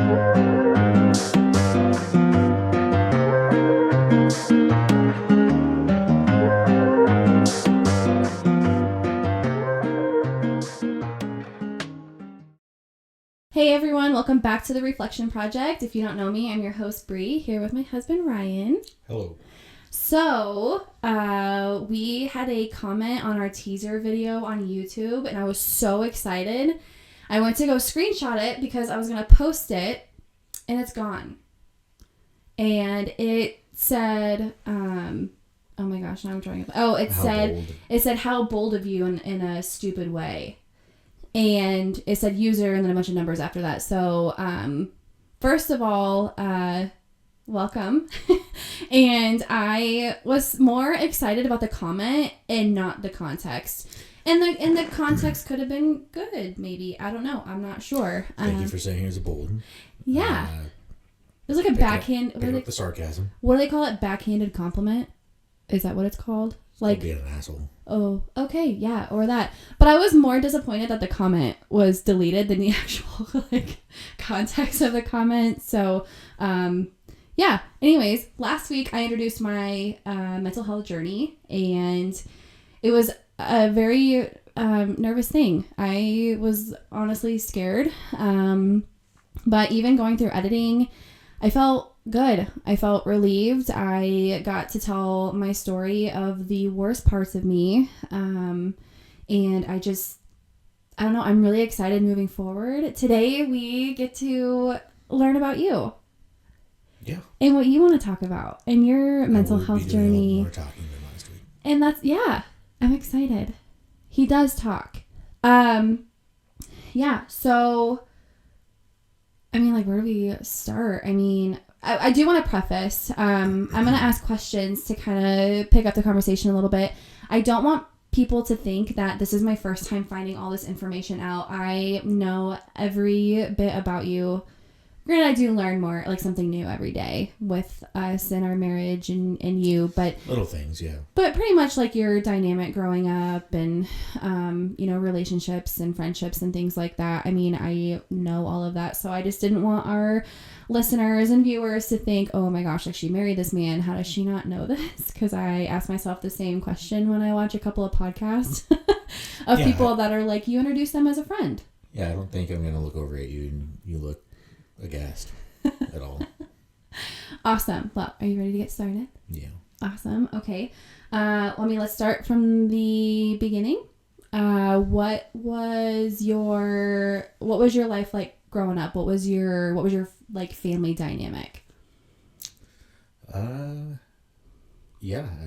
Hey everyone, welcome back to the Reflection Project. If you don't know me, I'm your host Bree, here with my husband Ryan. Hello. So, we had a comment on our teaser video on YouTube, and I was so excited. I went to go screenshot it because I was going to post it, and it's gone. And it said, oh my gosh, now I'm drawing it. Oh, it said, how bold of you in a stupid way. And it said user and then a bunch of numbers after that. So, first of all, welcome. And I was more excited about the comment and not the context. And the context could have been good, maybe. I don't know. I'm not sure. Thank you for saying it was a bold. Yeah. It was like a backhand. Pick up the sarcasm. What do they call it? Backhanded compliment? Is that what it's called? Like being an asshole. Oh, okay, yeah, or that. But I was more disappointed that the comment was deleted than the actual context of the comment. So, yeah. Anyways, last week I introduced my mental health journey, and it was a very nervous thing. I was honestly scared, but even going through editing, I felt good. I felt relieved. I got to tell my story of the worst parts of me. And I don't know, I'm really excited moving forward. Today we get to learn about you. Yeah. And what you want to talk about and your mental health journey. More talking than last week. And I'm excited. He does talk. Yeah. So, I mean, where do we start? I mean, I do want to preface, I'm going to ask questions to kind of pick up the conversation a little bit. I don't want people to think that this is my first time finding all this information out. I know every bit about you. Granted, I do learn more, something new every day with us and our marriage and you, but... Little things, yeah. But pretty much your dynamic growing up and, relationships and friendships and things like that. I mean, I know all of that, so I just didn't want our listeners and viewers to think, oh my gosh, she married this man. How does she not know this? Because I ask myself the same question when I watch a couple of podcasts of people that are you introduce them as a friend. Yeah, I don't think I'm going to look over at you and you look aghast at all. Awesome. Well, are you ready to get started? Yeah. Awesome. Okay. Let's start from the beginning. What was your life like growing up? What was your family dynamic? Yeah, I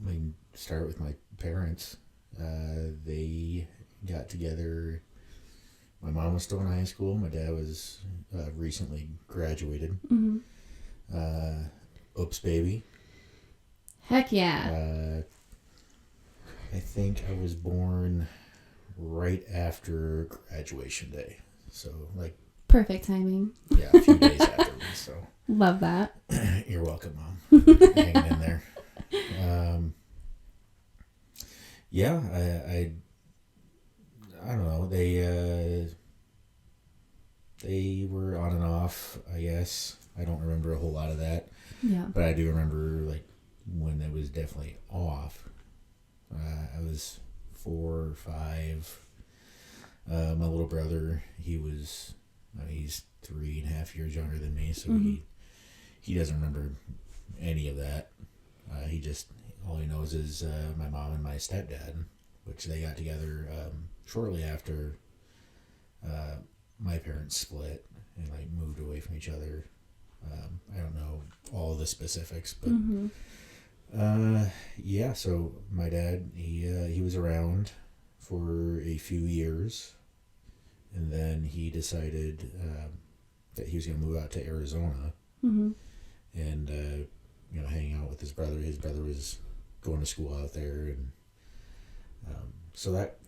mean, start with my parents. They got together. My mom was still in high school. My dad was recently graduated. Mm-hmm. Oops, baby. Heck yeah. I think I was born right after graduation day. So, perfect timing. Yeah, a few days after me, so. Love that. You're welcome, Mom. Hanging in there. Yeah, I don't know. They were on and off, I guess. I don't remember a whole lot of that. Yeah. But I do remember when it was definitely off. I was 4 or 5. My little brother, he's 3.5 years younger than me, so mm-hmm. he doesn't remember any of that. All he knows is my mom and my stepdad, which they got together shortly after my parents split and moved away from each other. I don't know all the specifics, but mm-hmm. Yeah. So my dad, he was around for a few years, and then he decided that he was going to move out to Arizona mm-hmm. and hang out with his brother. His brother was going to school out there, and so that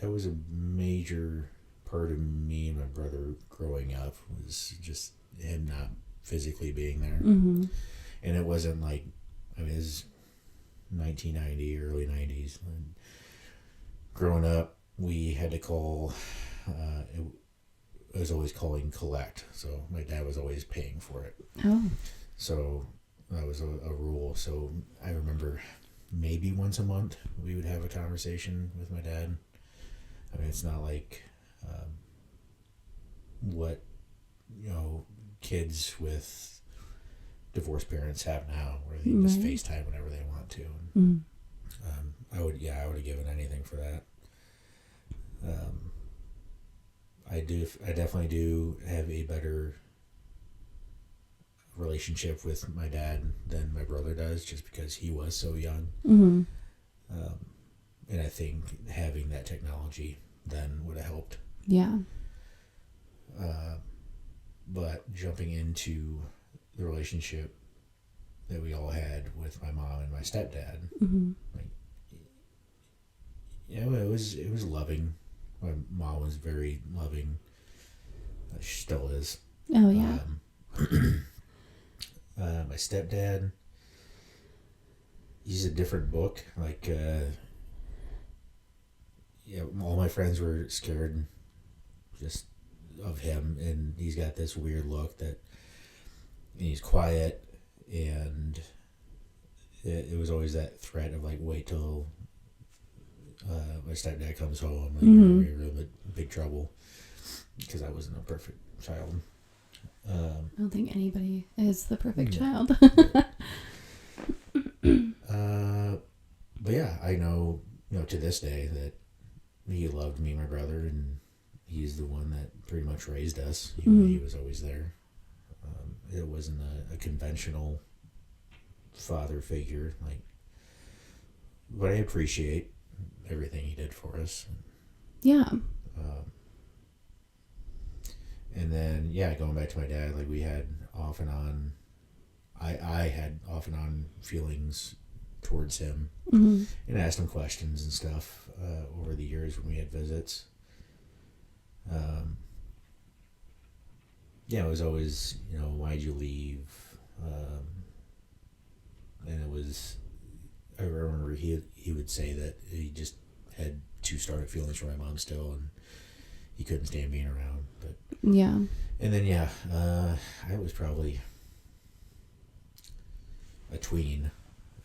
was a major part of me and my brother growing up, was just him not physically being there. Mm-hmm. And it wasn't it was 1990, early 90s. And growing up, we had to call was always calling collect. So my dad was always paying for it. Oh. So that was a rule. So I remember maybe once a month we would have a conversation with my dad. I mean, it's not like what, kids with divorced parents have now, where they just FaceTime whenever they want to. And, I would have given anything for that. I definitely do have a better relationship with my dad than my brother does, just because he was so young. And I think having that technology then would have helped. Yeah. But jumping into the relationship that we all had with my mom and my stepdad, it was loving. My mom was very loving. She still is. Oh yeah. My stepdad, he's a different book. Like, all my friends were scared just of him, and he's got this weird look that he's quiet, and it was always that threat of like, wait till my stepdad comes home, like, you're in big trouble, because I wasn't a perfect child. I don't think anybody is the perfect child. But yeah, I know, to this day that he loved me and my brother, and he's the one that pretty much raised us. He was always there. It wasn't a conventional father figure, but I appreciate everything he did for us. Yeah. And then, going back to my dad, like, we had off and on, I had off and on feelings towards him, and asked him questions and stuff over the years when we had visits. It was always, why'd you leave? And it was, I remember he would say that he just had too started feelings for my mom still, and he couldn't stand being around. But yeah. And then I was probably a tween.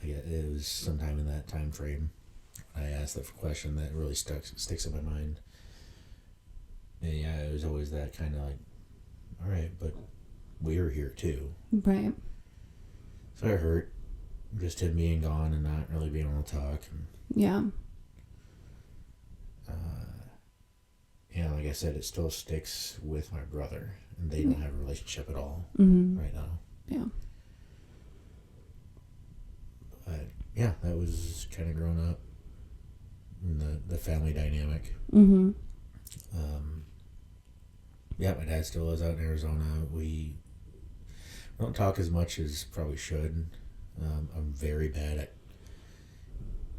It was sometime in that time frame I asked that question that really sticks in my mind. And it was always that kind of like, all right, but we were here too. Right. So it hurt, just him being gone and not really being able to talk. And, yeah. Like I said, it still sticks with my brother, and they don't have a relationship at all right now. Yeah. But that was kind of growing up in the family dynamic. My dad still lives out in Arizona. We don't talk as much as probably should. I'm very bad at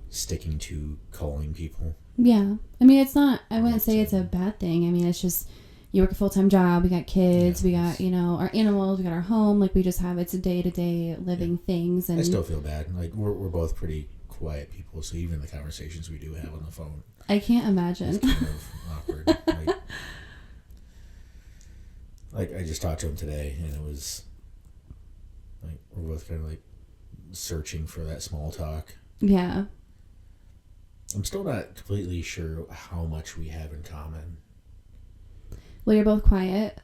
sticking to calling people. Yeah. I mean, it's not, I wouldn't say it's a bad thing. I mean, it's just, you work a full-time job, we got kids, we got, our animals, we got our home, like, we just have, it's a day-to-day living things. And I still feel bad. Like, we're both pretty quiet people, so even the conversations we do have on the phone, I can't imagine. It's kind of awkward. Like, I just talked to him today, and it was, like, we're both kind of, like, searching for that small talk. Yeah. I'm still not completely sure how much we have in common. Well, you're both quiet.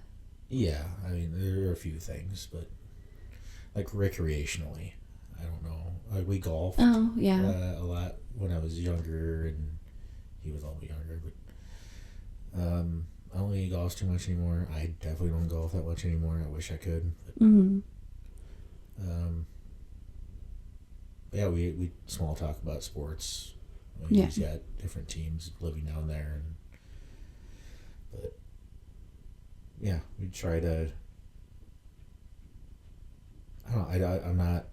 Yeah, I mean, there are a few things, but, like, recreationally, I don't know. Like, we golfed a lot when I was younger, and he was a little younger, but I don't think he golfs too much anymore. I definitely don't golf that much anymore. I wish I could. But, we small talk about sports. He's got different teams living down there, but we try to. I don't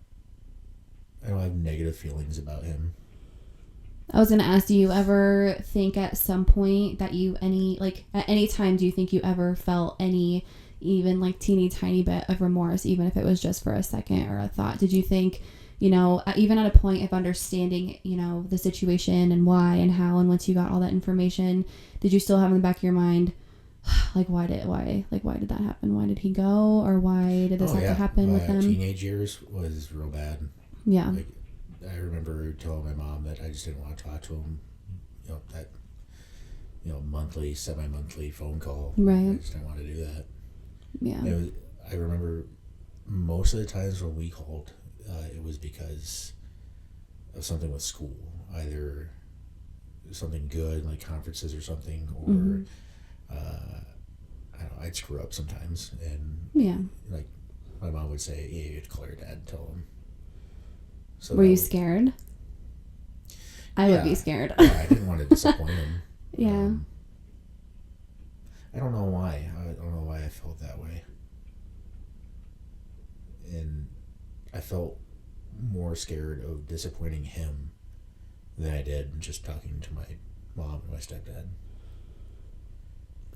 have negative feelings about him. I was gonna ask, do you ever think at some point that at any time, do you think you ever felt any, even like teeny tiny bit of remorse, even if it was just for a second or a thought? Did you think, even at a point of understanding, the situation and why and how, and once you got all that information, did you still have in the back of your mind, Like, why did that happen? Why did he go? Or why did this have to happen with him? Teenage years was real bad. Yeah. Like, I remember telling my mom that I just didn't want to talk to him. That monthly, semi-monthly phone call. Right. I just didn't want to do that. Yeah. I remember most of the times when we called, it was because of something with school, either something good like conferences or something, or I don't know, I'd screw up sometimes, and like my mom would say, "Yeah, you have to call your dad and tell him." So were you scared? I would be scared. I didn't want to disappoint him. Yeah. I don't know why. I don't know why I felt that way. And I felt more scared of disappointing him than I did just talking to my mom and my stepdad.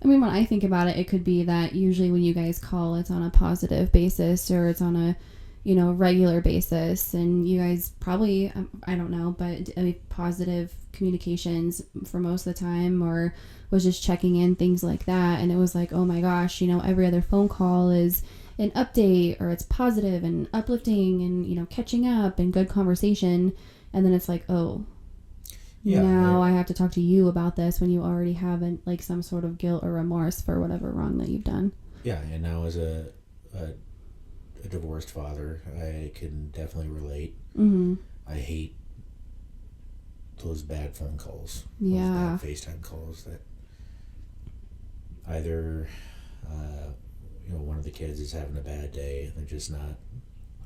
I mean, when I think about it, it could be that usually when you guys call, it's on a positive basis or it's on a, regular basis. And you guys probably, I don't know, but positive communications for most of the time, or was just checking in, things like that. And it was like, oh my gosh, every other phone call is an update, or it's positive and uplifting and, catching up and good conversation. And then it's like, oh, now I have to talk to you about this when you already have some sort of guilt or remorse for whatever wrong that you've done. Yeah, and now as a divorced father, I can definitely relate. Mm-hmm. I hate those bad phone calls. Yeah. Those bad FaceTime calls that either one of the kids is having a bad day and they're just not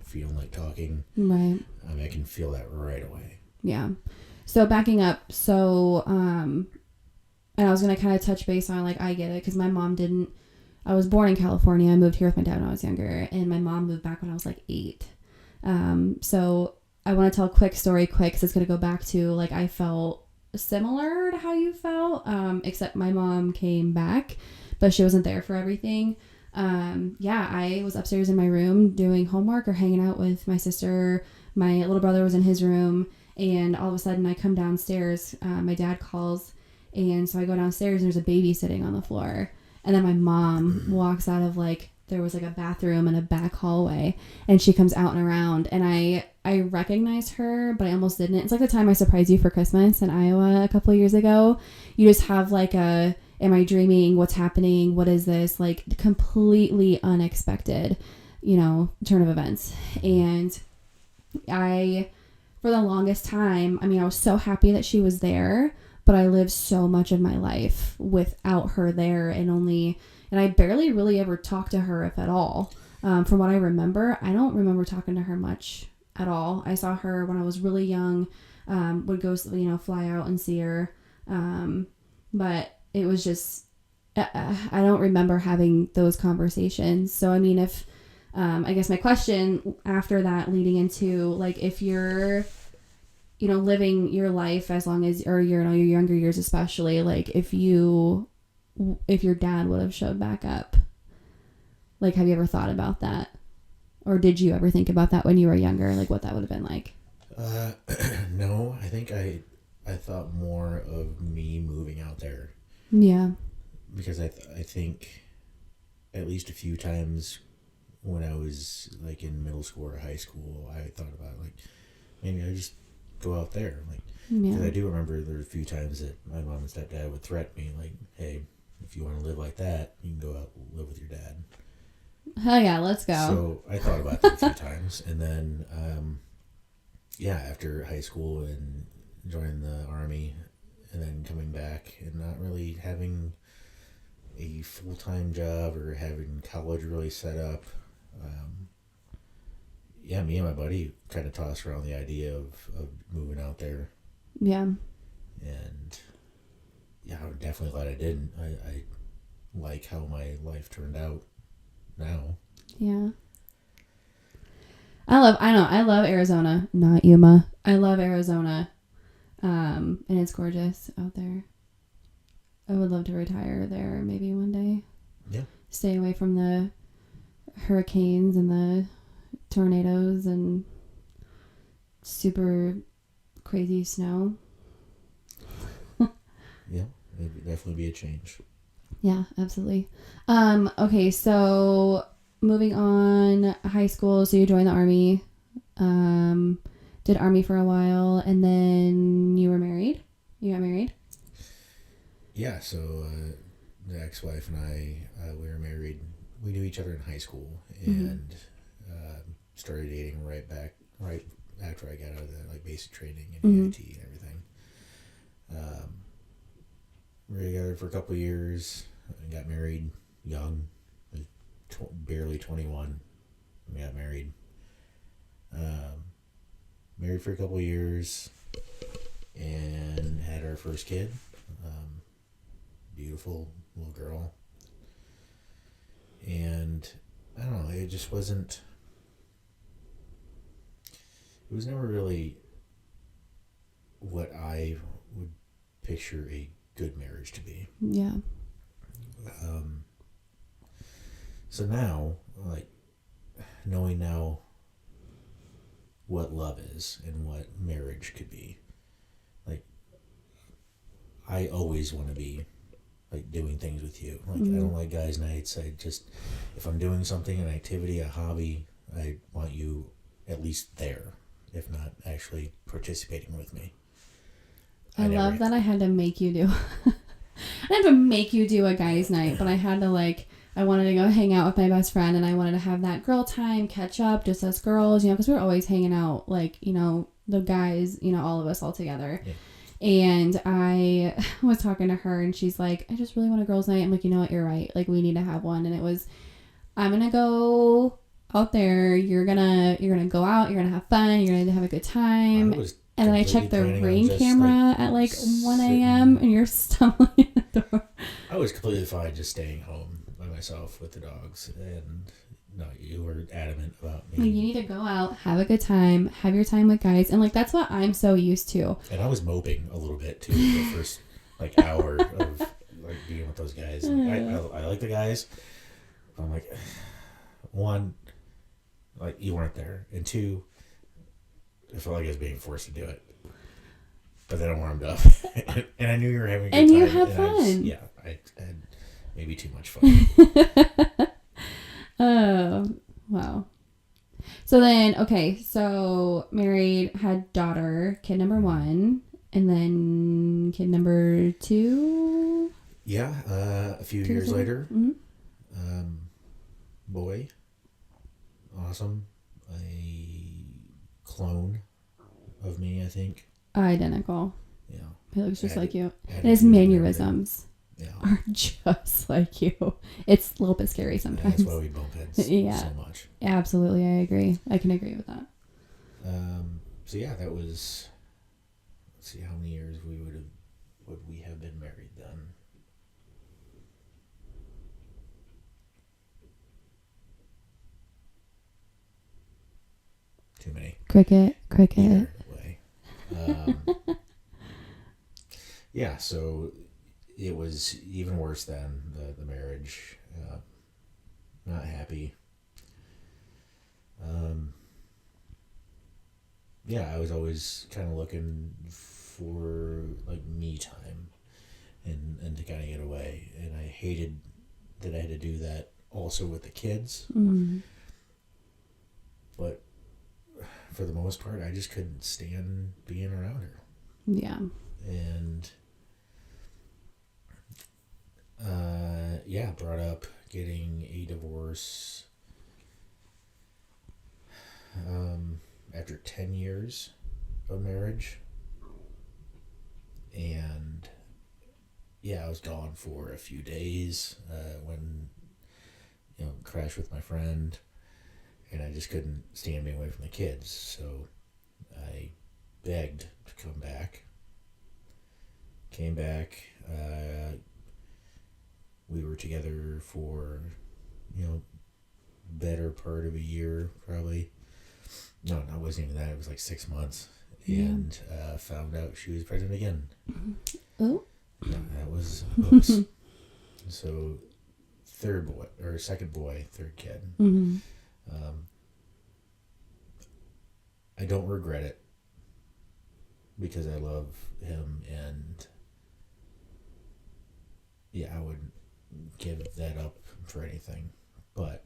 feeling like talking. Right. I mean, I can feel that right away. Yeah. So backing up, and I was going to kind of touch base on, I get it, because my mom didn't, I was born in California. I moved here with my dad when I was younger, and my mom moved back when I was 8. So I want to tell a quick story because it's going to go back to, I felt similar to how you felt, except my mom came back, but she wasn't there for everything. I was upstairs in my room doing homework or hanging out with my sister. My little brother was in his room. And all of a sudden I come downstairs, my dad calls, and so I go downstairs and there's a baby sitting on the floor. And then my mom walks out of there was a bathroom in a back hallway, and she comes out and around, and I recognized her, but I almost didn't. It's like the time I surprised you for Christmas in Iowa a couple of years ago. You just have am I dreaming? What's happening? What is this? Completely unexpected, turn of events. And for the longest time, I was so happy that she was there, but I lived so much of my life without her there, and I barely really ever talked to her, if at all. From what I remember, I don't remember talking to her much at all. I saw her when I was really young, would go, fly out and see her. But it was just, I don't remember having those conversations. So, if, I guess my question after that leading into, if you're, living your life as long as, or your younger years especially, if your dad would have showed back up, have you ever thought about that? Or did you ever think about that when you were younger, what that would have been like? No, I think I thought more of me moving out there. Yeah. Because I think at least a few times when I was in middle school or high school, I thought about maybe I just go out there. Because I do remember there were a few times that my mom and stepdad would threaten me, hey, if you want to live like that, you can go out and live with your dad. Hell yeah, let's go. So I thought about that a few times. And then, after high school and joining the Army and then coming back and not really having a full-time job or having college really set up, me and my buddy kind of tossed around the idea of moving out there. Yeah. And I'm definitely glad I didn't. I like how my life turned out now. Yeah. I love Arizona, not Yuma. I love Arizona. And it's gorgeous out there. I would love to retire there maybe one day. Yeah. Stay away from the hurricanes and the tornadoes and super crazy snow. Yeah, it'd definitely be a change. Yeah, absolutely. Okay, so moving on, high school. So you joined the army. Did army for a while, and then you were married. You got married. Yeah, so the ex-wife and I, we were married. We knew each other in high school and started dating right after I got out of the basic training and AIT and everything. We were together for a couple of years and got married young, barely 21. We got married. Married for a couple of years and had our first kid. Beautiful little girl. And I don't know, it just wasn't, it was never really what I would picture a good marriage to be. Yeah. So now, knowing now what love is and what marriage could be, I always want to be doing things with you. I don't like guys' nights. If I'm doing something, an activity, a hobby, I want you at least there, if not actually participating with me. I love that I had to make you do. I had to make you do a guys' night, but I had to I wanted to go hang out with my best friend, and I wanted to have that girl time, catch up, just us girls, because we were always hanging out, the guys, all of us all together. Yeah. And I was talking to her, and she's like, I just really want a girls' night. I'm like, you know what, you're right. We need to have one. And it was, I'm gonna go out there. You're gonna go out. You're gonna have fun. You're gonna have a good time. And then I checked the rain camera at 1 a.m. and you're stumbling at the door. I was completely fine just staying home by myself with the dogs. And no, you were adamant about me. You need to go out, have a good time, have your time with guys. And that's what I'm so used to. And I was moping a little bit too the first hour of being with those guys. I like the guys. But I'm one, you weren't there. And two, I felt like I was being forced to do it. But then I warmed up. And I knew you were having a good time. And you had fun. I had maybe too much fun. Oh, wow. So then, okay, so married, had daughter, kid number 1, and then kid number 2? Yeah, a few years later. Mm-hmm. Boy. Awesome. A clone of me, I think. Identical. Yeah. He looks just like you. And his mannerisms are just like you. It's a little bit scary sometimes. That's why we bump heads so much. Absolutely, I agree. I can agree with that. So yeah, that was, let's see how many years would we have been married then? Too many. Cricket. Either way. Yeah, so it was even worse than the marriage. Not happy. Yeah, I was always kind of looking for me time and to kind of get away, and I hated that I had to do that also with the kids. Mm. But for the most part, I just couldn't stand being around her. Yeah. And brought up getting a divorce after 10 years of marriage. And I was gone for a few days when crashed with my friend, and I just couldn't stand being away from the kids, so I begged to come back. Came back. We were together for better part of a year, probably. No, it wasn't even that. It was 6 months. Yeah. And found out she was pregnant again. Oh. Yeah, that was oops. So second boy, third kid. Mm-hmm. I don't regret it because I love him, and I would give that up for anything. But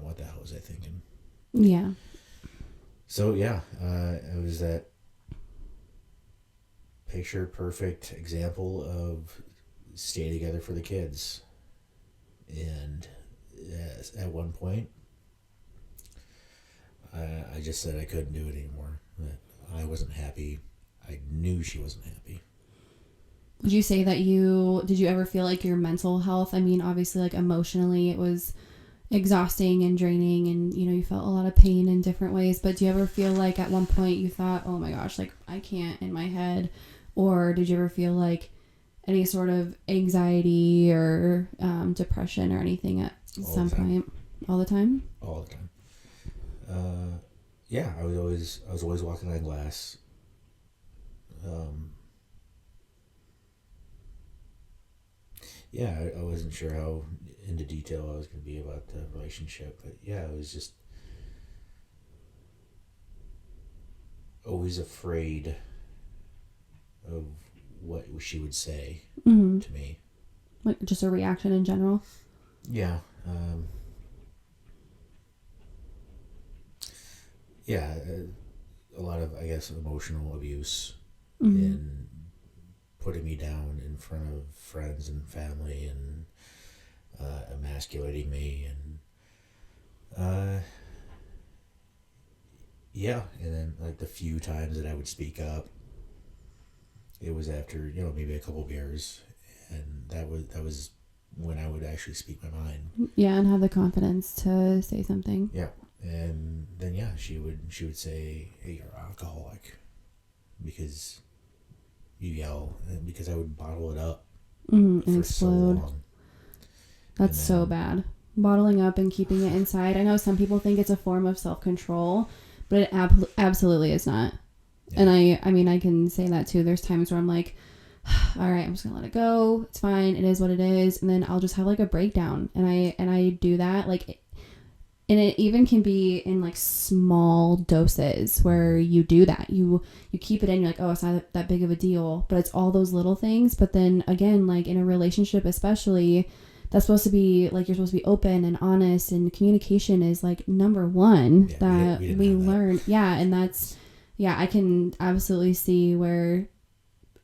what the hell was I thinking? Yeah. So yeah, it was that picture perfect example of stay together for the kids. And at one point, I just said I couldn't do it anymore. That I wasn't happy. I knew she wasn't happy. Would you say that did you ever feel like your mental health, I mean, obviously, like, emotionally, it was exhausting and draining, and, you know, you felt a lot of pain in different ways, but do you ever feel like at one point you thought, oh my gosh, like, I can't in my head? Or did you ever feel like any sort of anxiety or depression or anything at some point? All the time? All the time. Yeah, I was always walking on glass. Yeah, I wasn't sure how into detail I was going to be about the relationship, but yeah, I was just always afraid of what she would say to me. Like, just a reaction in general? Yeah. Yeah, a lot of, I guess, emotional abuse and putting me down in front of friends and family and emasculating me and yeah, and then like the few times that I would speak up, it was after, you know, maybe a couple beers, and that was when I would actually speak my mind. Yeah, and have the confidence to say something. Yeah. And then yeah, she would say, "Hey, you're an alcoholic," because you yell, and because I would bottle it up and for explode. so long. That's so bad. Bottling up and keeping it inside. I know some people think it's a form of self-control, but it absolutely is not. Yeah. And I mean, I can say that too. There's times where I'm like, all right, I'm just gonna let it go. It's fine. It is what it is. And then I'll just have like a breakdown. And I do that. Like, and it even can be in like small doses where you do that. You keep it in. You're like, oh, it's not that big of a deal. But it's all those little things. But then again, like in a relationship, especially, that's supposed to be like, you're supposed to be open and honest, and communication is like number one that we learn. Yeah. And that's, yeah, I can absolutely see where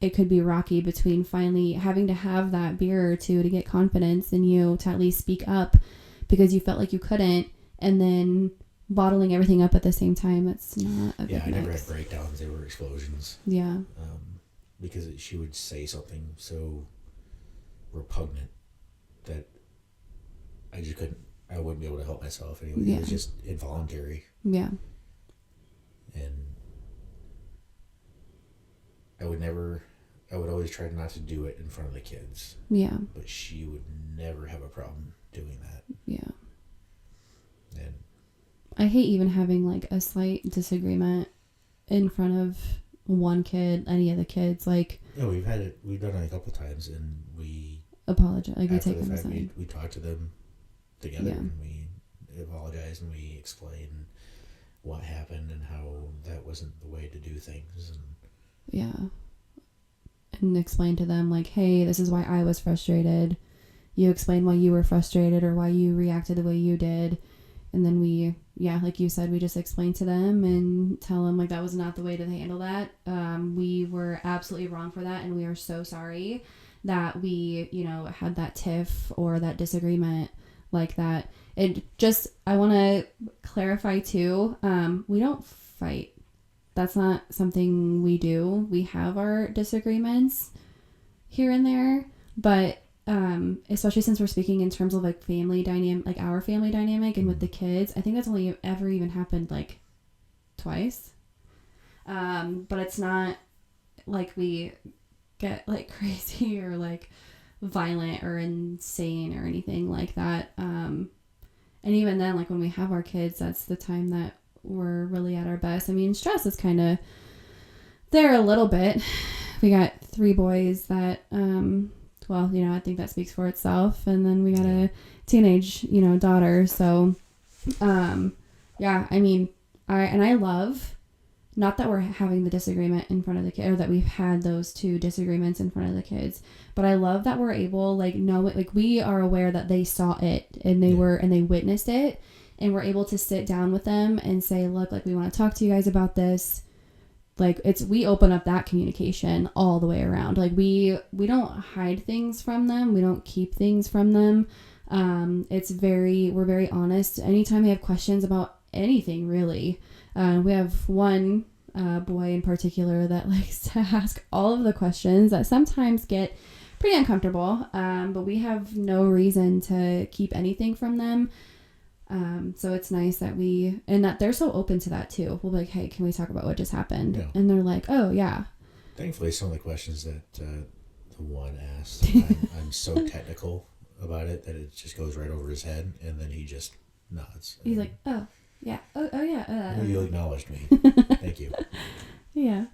it could be rocky between finally having to have that beer or two to get confidence in you to at least speak up because you felt like you couldn't, and then bottling everything up at the same time. It's not a good I never had breakdowns. They were explosions. Yeah. Because she would say something so repugnant that I wouldn't be able to help myself anyway. Yeah. It was just involuntary. Yeah. And I would always try not to do it in front of the kids. Yeah. But she would never have a problem doing that. Yeah. And I hate even having like a slight disagreement in front of one kid, any of the kids. Like, yeah, we've done it a couple times, and we apologize. Like, we take them aside. aside. We talk to them together, and we apologize, and we explain what happened and how that wasn't the way to do things. And yeah. And explain to them like, hey, this is why I was frustrated. You explain why you were frustrated or why you reacted the way you did. And then we, like you said, we just explain to them and tell them like that was not the way to handle that. We were absolutely wrong for that, and we are so sorry that we, had that tiff or that disagreement like that. I want to clarify too, we don't fight. That's not something we do. We have our disagreements here and there, but especially since we're speaking in terms of like family dynamic, like our family dynamic and with the kids, I think that's only ever even happened like twice. But it's not like we get like crazy or like violent or insane or anything like that. And even then, like when we have our kids, that's the time that we're really at our best. I mean, stress is kind of there a little bit. We got 3 boys that, I think that speaks for itself. And then we got a teenage, daughter. So, I mean, I love not that we're having the disagreement in front of the kid, or that we've had those two disagreements in front of the kids, but I love that we're able, like, know, like, we are aware that they saw it and they they witnessed it, and we're able to sit down with them and say, look, like, we want to talk to you guys about this. Like, we open up that communication all the way around. Like, we don't hide things from them. We don't keep things from them. We're very honest. Anytime they have questions about anything, really. We have one boy in particular that likes to ask all of the questions that sometimes get pretty uncomfortable. But we have no reason to keep anything from them. So it's nice that that they're so open to that too. We'll be like, hey, can we talk about what just happened? Yeah. And they're like, oh yeah. Thankfully, some of the questions that the one asked, I'm so technical about it that it just goes right over his head, and then he just nods. He's like, oh yeah, oh yeah. You acknowledged me. Thank you. Yeah.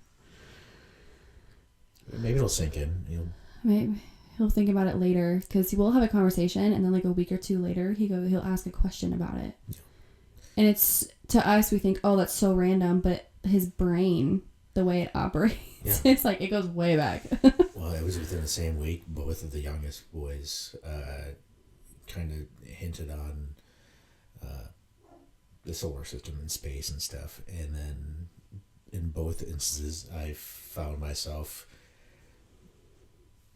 Maybe it'll sink in. Maybe. He'll think about it later, because we'll have a conversation, and then like a week or two later he'll ask a question about it. Yeah. And it's, to us, we think, oh, that's so random, but his brain, the way it operates, it's like it goes way back. Well, it was within the same week. Both of the youngest boys kind of hinted on the solar system and space and stuff, and then in both instances I found myself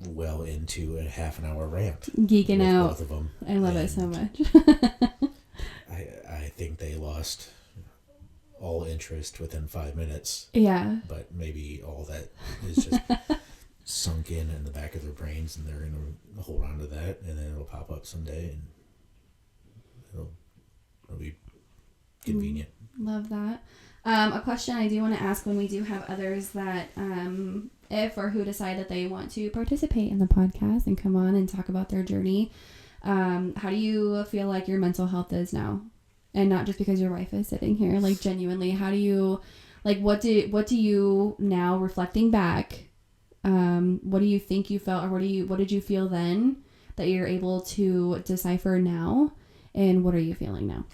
well into a half an hour rant, geeking out. Both of them. I love it so much. I think they lost all interest within 5 minutes. Yeah. But maybe all that is just sunk in the back of their brains, and they're gonna hold on to that, and then it'll pop up someday, and it'll be convenient. Love that. A question I do want to ask when we do have others that if or who decide that they want to participate in the podcast and come on and talk about their journey, how do you feel like your mental health is now? And not just because your wife is sitting here, like, genuinely, how do you, like, what do you now, reflecting back, what do you think you felt, or what did you feel then that you're able to decipher now, and what are you feeling now?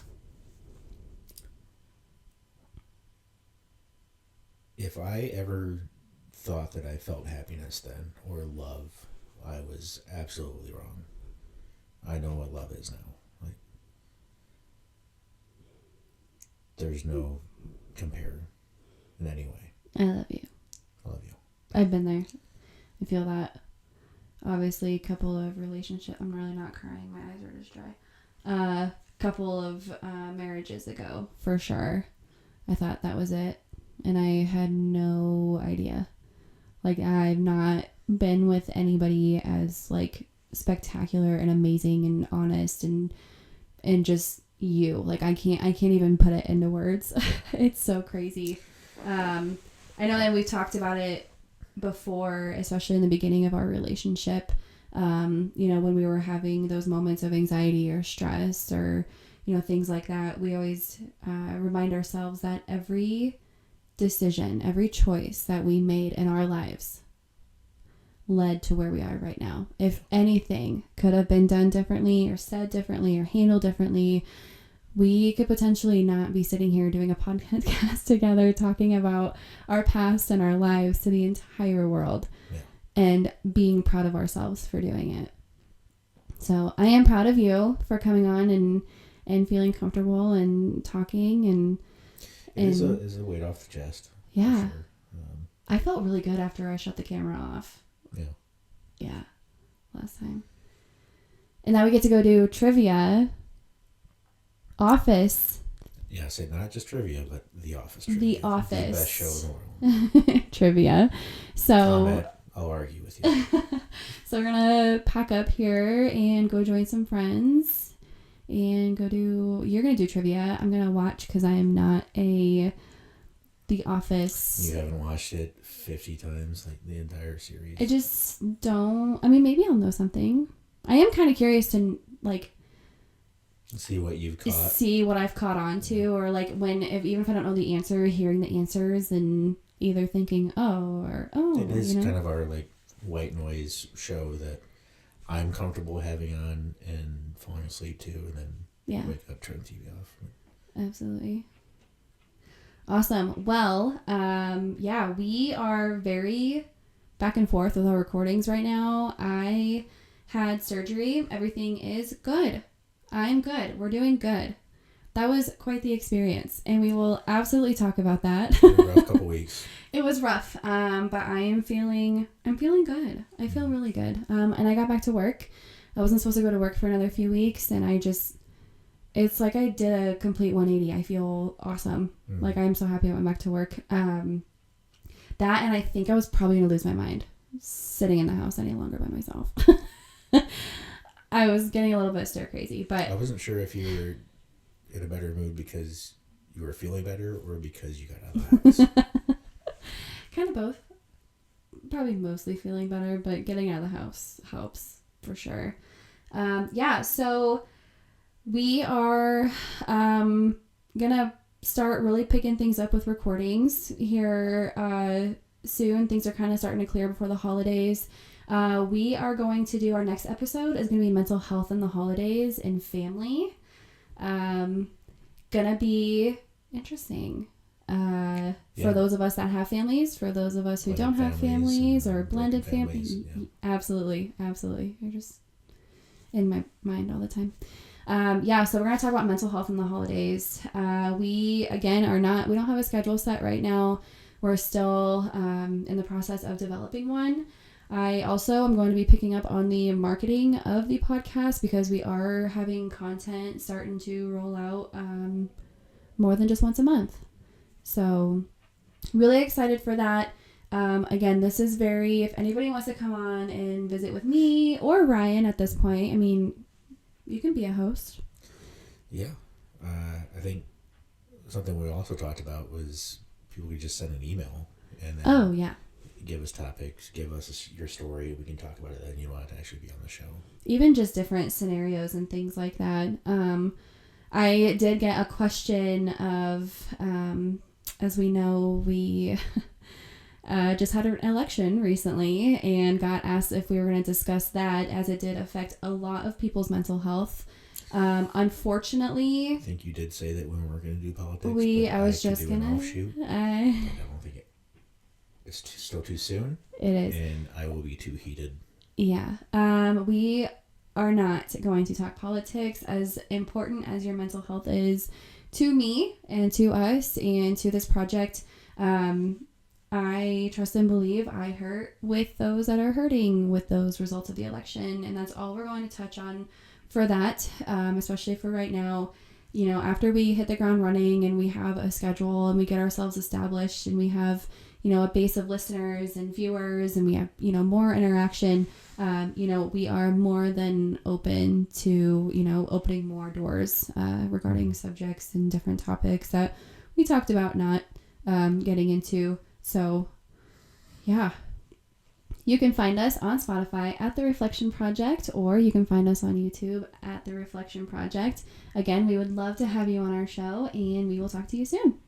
If I ever thought that I felt happiness then, or love, I was absolutely wrong. I know what love is now. Like, there's no compare in any way. I love you. I love you. I've been there. I feel that. Obviously, a couple of relationships. I'm really not crying. My eyes are just dry. Couple of marriages ago, for sure. I thought that was it. And I had no idea. Like, I've not been with anybody as, like, spectacular and amazing and honest and just you. Like, I can't even put it into words. It's so crazy. I know that we've talked about it before, especially in the beginning of our relationship. When we were having those moments of anxiety or stress or, things like that, we always remind ourselves that every decision, every choice that we made in our lives led to where we are right now. If anything could have been done differently or said differently or handled differently, we could potentially not be sitting here doing a podcast together talking about our past and our lives to the entire world. Yeah. And being proud of ourselves for doing it. So I am proud of you for coming on and feeling comfortable and talking and It is a weight off the chest. Yeah. Sure. I felt really good after I shut the camera off. Yeah. Yeah. Last time. And now we get to go do trivia. Office. Yeah, say not just trivia, but The Office trivia. The Office. The best show in the world. Trivia. So. Comment, I'll argue with you. So we're going to pack up here and go join some friends. And you're going to do trivia. I'm going to watch because I am not The Office. You haven't watched it 50 times, like the entire series? I just don't. I mean, maybe I'll know something. I am kind of curious to, like, see what you've caught. See what I've caught on to. Or, like, even if I don't know the answer, hearing the answers and either thinking, oh, or oh. It is kind of our, like, white noise show that I'm comfortable having on and falling asleep to, and then wake up, turn the TV off. Absolutely. Awesome. Well, yeah, we are very back and forth with our recordings right now. I had surgery. Everything is good. I'm good. We're doing good. That was quite the experience, and we will absolutely talk about that. It was a rough couple weeks. It was rough, but I'm feeling good. I feel really good. And I got back to work. I wasn't supposed to go to work for another few weeks, and it's like I did a complete 180. I feel awesome. Like, I'm so happy I went back to work. That, and I think I was probably going to lose my mind sitting in the house any longer by myself. I was getting a little bit stir crazy, but I wasn't sure if you were in a better mood because you were feeling better or because you got out of the house. Kind of both. Probably mostly feeling better, but getting out of the house helps for sure. Yeah, so we are gonna start really picking things up with recordings here soon. Things are kind of starting to clear before the holidays. We are going to do our next episode is going to be mental health in the holidays and family. Gonna be interesting. For those of us that have families, for those of us who don't have families or blended families. Yeah. Absolutely. You're just in my mind all the time. So we're going to talk about mental health in the holidays. We don't have a schedule set right now. We're still in the process of developing one. I also am going to be picking up on the marketing of the podcast because we are having content starting to roll out more than just once a month. So really excited for that. Again, this is if anybody wants to come on and visit with me or Ryan at this point, I mean, you can be a host. Yeah. I think something we also talked about was people could just send an email and then give us topics, give us your story. We can talk about it, and you don't have to actually be on the show. Even just different scenarios and things like that. I did get a question of, as we know, we just had an election recently and got asked if we were going to discuss that, as it did affect a lot of people's mental health. Unfortunately, I think you did say that we weren't going to do politics. I was just going to. I don't think it's still too soon. It is. And I will be too heated. Yeah. We are not going to talk politics. As important as your mental health is to me and to us and to this project, I trust and believe I hurt with those that are hurting with those results of the election. And that's all we're going to touch on for that, especially for right now. You know, after we hit the ground running and we have a schedule and we get ourselves established and we have, you know, a base of listeners and viewers and we have, you know, more interaction, we are more than open to, you know, opening more doors regarding subjects and different topics that we talked about not getting into. So, yeah. You can find us on Spotify at The Reflection Project, or you can find us on YouTube at The Reflection Project. Again, we would love to have you on our show, and we will talk to you soon.